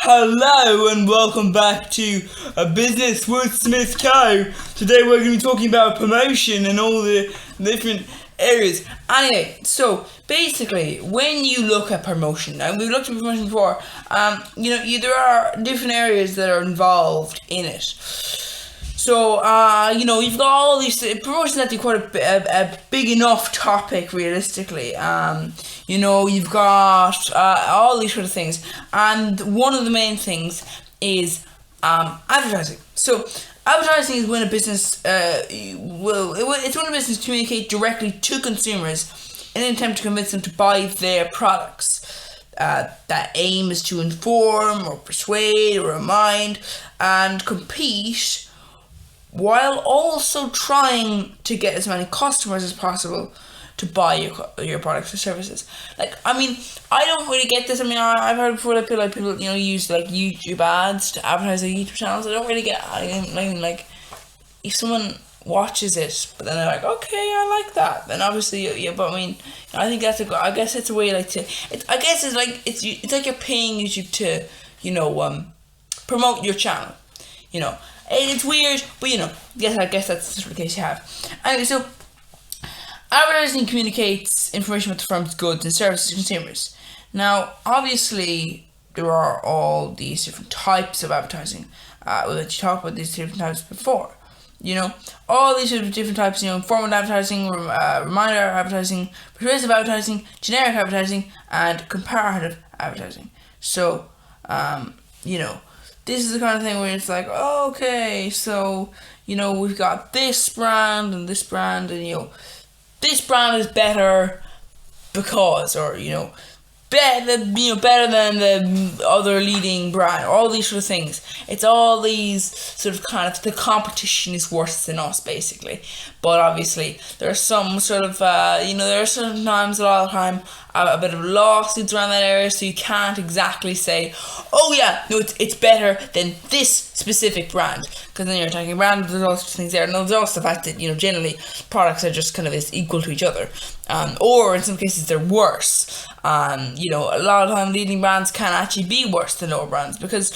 Hello and welcome back to A Business with Smith Co. Today we're going to be talking about promotion and all the different areas. Anyway, so basically when you look at promotion, and we've looked at promotion before, there are different areas that are involved in it. So, you've got all these promotions that do quite a big enough topic realistically. You've got all these sort of things, and one of the main things is advertising. So, advertising is when a business it's when a business communicate directly to consumers in an attempt to convince them to buy their products. That aim is to inform or persuade or remind and compete, while also trying to get as many customers as possible to buy your products or services. I don't really get this. I've heard before that people use YouTube ads to advertise their YouTube channels. I don't really get. If someone watches it, but then they're like, okay, I like that, then obviously, yeah. But I think I guess it's a way it's like you're paying YouTube to promote your channel. It's weird, but I guess that's the sort of case you have. Anyway, so advertising communicates information about the firm's goods and services to consumers. Now, obviously, there are all these different types of advertising. That you talked about these different types before. All these different types. Informative advertising, reminder advertising, persuasive advertising, generic advertising, and comparative advertising. So, this is the kind of thing where it's like, oh, okay, so, we've got this brand and this brand, and, this brand is better because, or, better than the other leading brand, all these sort of things. It's all these sort of the competition is worse than us, basically. But obviously, there's some sort of, there are sometimes, a lot of the time, a bit of lawsuits around that area, so you can't exactly say, oh yeah, no, it's better than this specific brand, because then you're talking brand, there's all sorts of things there. And there's also the fact that, generally, products are just kind of equal to each other, or in some cases they're worse. A lot of time leading brands can actually be worse than lower brands, because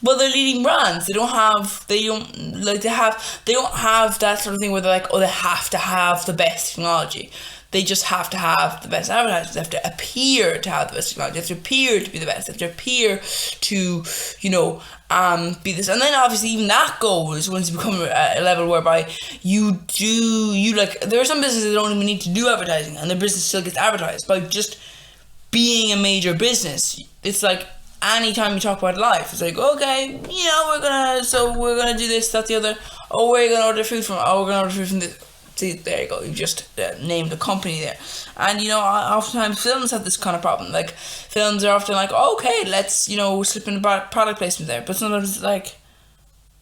they're leading brands. They don't have that sort of thing where they're like, oh, they have to have the best technology. They just have to have the best advertising. They have to appear to have the best technology. They have to appear to be the best. They have to appear to, be this. And then obviously even that goes once you become a level whereby there are some businesses that don't even need to do advertising, and their business still gets advertised by just being a major business. It's like anytime you talk about life, it's like, okay, we're gonna do this, that, the other. Oh, where are you gonna order food from? Oh, we're gonna order food from this. See, there you go. You just named a company there. And oftentimes films have this kind of problem. Like, films are often like, okay, let's slip in a product placement there. But sometimes it's like,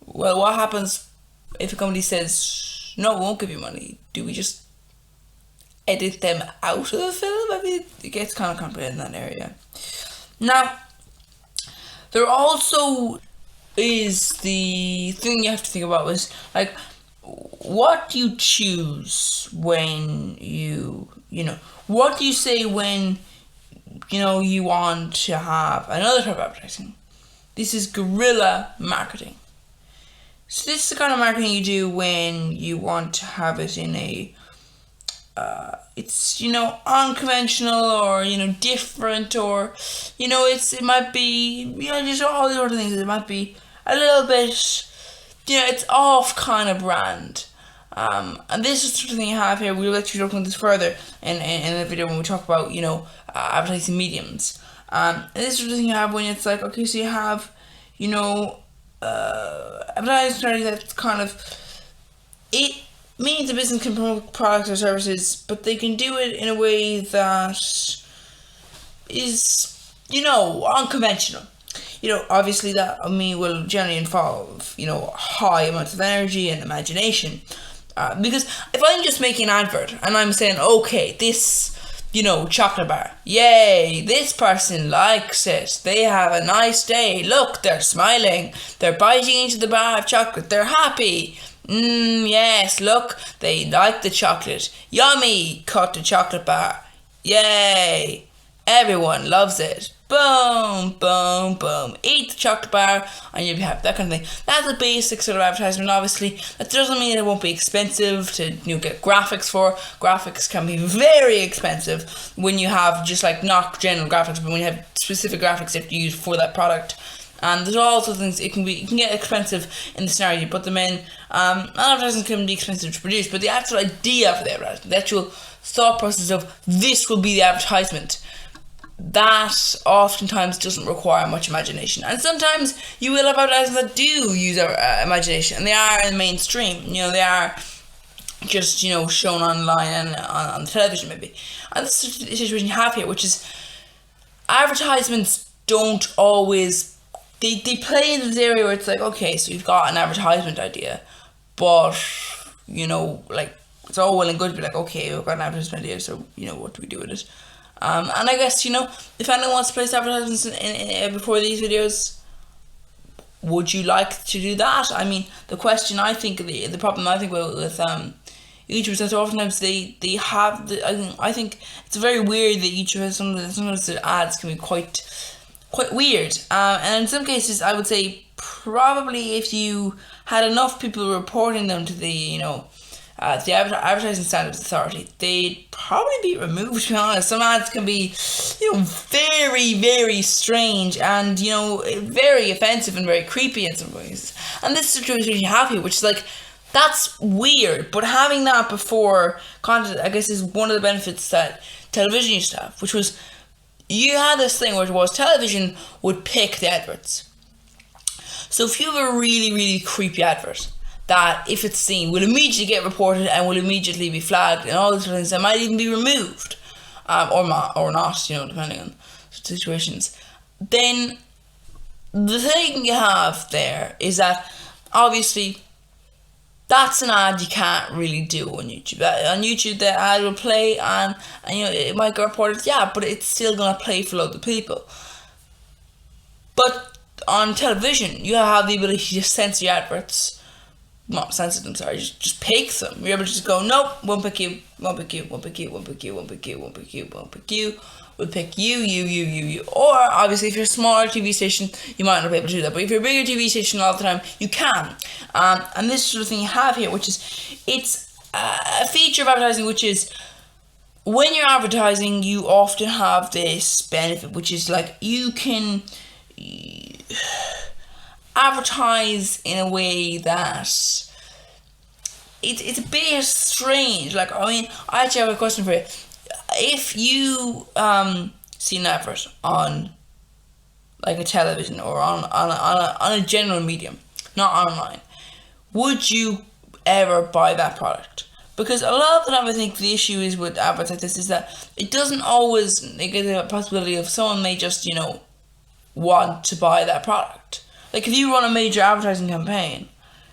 well, what happens if a company says no, we won't give you money? Do we just edit them out of the film? It gets kind of complicated in that area. Now, there also is the thing you have to think about was like, what do you choose when what do you say when you want to have another type of advertising? This is guerrilla marketing. So this is the kind of marketing you do when you want to have it in a it's unconventional, or different, or it might be just all the other things. It might be a little bit it's off kind of brand. And this is the sort of thing you have here. We'll let you look into this further in the video when we talk about advertising mediums. And this is the sort of thing you have when it's like, okay, so you have advertising strategy that's kind of, it means a business can promote products or services, but they can do it in a way that is unconventional. Obviously that will generally involve high amounts of energy and imagination, because if I'm just making an advert and I'm saying, okay, this chocolate bar, yay, this person likes it, they have a nice day, look, they're smiling, they're biting into the bar of chocolate, they're happy, yes, look, they like the chocolate, yummy, cut the chocolate bar, yay, everyone loves it, boom, boom, boom, eat the chocolate bar and you'll be happy, that kind of thing. That's the basic sort of advertisement. Obviously, that doesn't mean it won't be expensive to get graphics for. Graphics can be very expensive when you have just like not general graphics, but when you have specific graphics that you use for that product. And there's also things you can get expensive in the scenario you put them in. Advertising can be expensive to produce, but the actual idea for the advertisement, the actual thought process of this will be the advertisement, that oftentimes doesn't require much imagination. And sometimes you will have advertisements that do use imagination, and they are in the mainstream. They are just shown online and on the television maybe. And this is the situation you have here, which is advertisements don't always. They play in this area where it's like, okay, so you've got an advertisement idea, but like it's all well and good to be like, okay, we've got an advertisement idea, so what do we do with it? And I guess if anyone wants to place advertisements in before these videos, would you like to do that? I mean, the question I think the problem I think with YouTubers is that oftentimes they have I think it's very weird that YouTube sometimes the ads can be quite weird, and in some cases I would say probably if you had enough people reporting them to the the Advertising Standards Authority, they'd probably be removed, to be honest. Some ads can be very, very strange and very offensive and very creepy in some ways, and this situation you have here, which is like, that's weird, but having that before content, I guess, is one of the benefits that television used to have, which was you had this thing where it was television would pick the adverts. So if you have a really, really creepy advert that, if it's seen, will immediately get reported and will immediately be flagged and all these things that might even be removed, or not, depending on situations, then the thing you have there is that obviously that's an ad you can't really do on YouTube. On YouTube, the ad will play and it might get reported, yeah, but it's still gonna play for loads of people. But on television, you have the ability to censor your adverts. Not censor them, sorry, just pick them. You're able to just go, nope, won't pick you, won't pick you, won't pick you, won't pick you, won't pick you, won't pick you, won't pick you. We'll pick you. Or obviously, if you're a smaller TV station, you might not be able to do that. But if you're a bigger TV station all the time, you can. And this sort of thing you have here, which is, it's a feature of advertising, which is when you're advertising, you often have this benefit, which is like you can advertise in a way that it's a bit strange. Like, I mean, I actually have a question for you. If you see an advert on like a television or on a general medium, not online, would you ever buy that product? Because a lot of the time I think the issue is with adverts like this is that it doesn't always get the possibility of someone may just want to buy that product. Like if you run a major advertising campaign,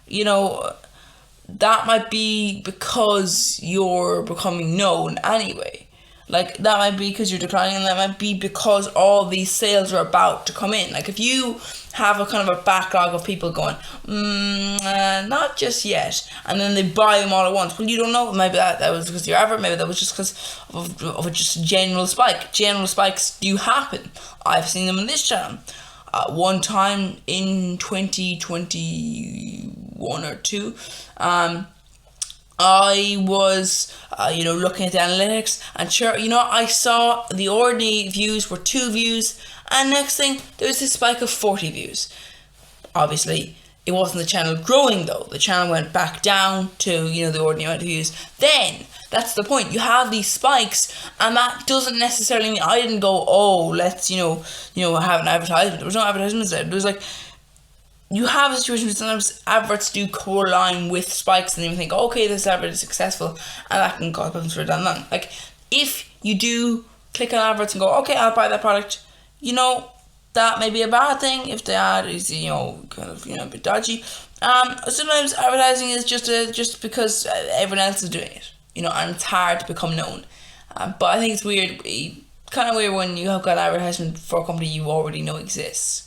that might be because you're becoming known anyway. Like that might be because you're declining, and that might be because all these sales are about to come in. Like if you have a kind of a backlog of people going, not just yet, and then they buy them all at once. Well, you don't know. Maybe that was because of your advert. Maybe that was just because of a just general spike. General spikes do happen. I've seen them on this channel. One time in 2021 or 2, I was, looking at the analytics, and sure, I saw the ordinary views were 2 views, and next thing, there was a spike of 40 views. Obviously, it wasn't the channel growing though. The channel went back down to, the ordinary amount of views. Then, that's the point. You have these spikes, and that doesn't necessarily mean, I didn't go, oh, let's, have an advertisement. There was no advertisements there. It was like, you have a situation where sometimes adverts do co-align with spikes, and you think, okay, this advert is successful, and that can cause problems for down the line. Like, if you do click on adverts and go, okay, I'll buy that product, that may be a bad thing if the ad is, kind of, a bit dodgy. Sometimes advertising is just because everyone else is doing it, and it's hard to become known. But I think it's weird, kind of weird when you have got an advertisement for a company you already know exists.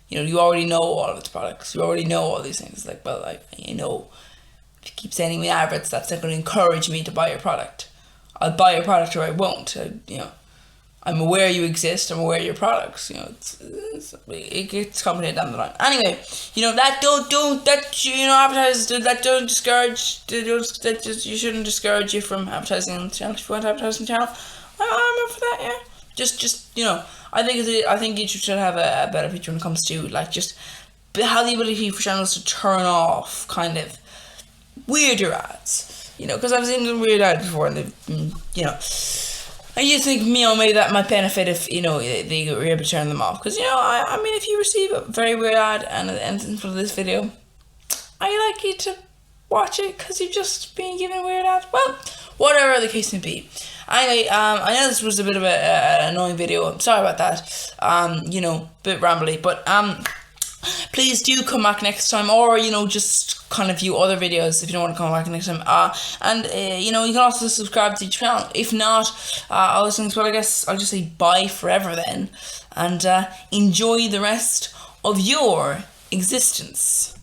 You already know all of its products. You already know all these things. Like, well, if you keep sending me adverts, that's not going to encourage me to buy your product. I'll buy your product or I won't. I'm aware you exist. I'm aware of your products. You know, it gets complicated down the line. Anyway, you know that advertisers that don't discourage. You shouldn't discourage you from advertising on the channel. If you want to advertise on the channel, I'm up for that. Yeah, just you know, I think you should have a better feature when it comes to like just have the ability for channels to turn off kind of weirder ads. You know, because I've seen some weird ads before, and you know. I just think, you know, maybe that might benefit if, you know, they were able to turn them off. Because, you know, I mean, if you receive a very weird ad and at the end of this video, I like you to watch it because you've just been given a weird ad. Well, whatever the case may be. Anyway, I know this was a bit of an annoying video. I'm sorry about that. You know, a bit rambly. But, please do come back next time, or, you know, just kind of view other videos if you don't want to come back next time. And you know, you can also subscribe to the channel. If not, other things, well, I guess I'll just say bye forever then. And enjoy the rest of your existence.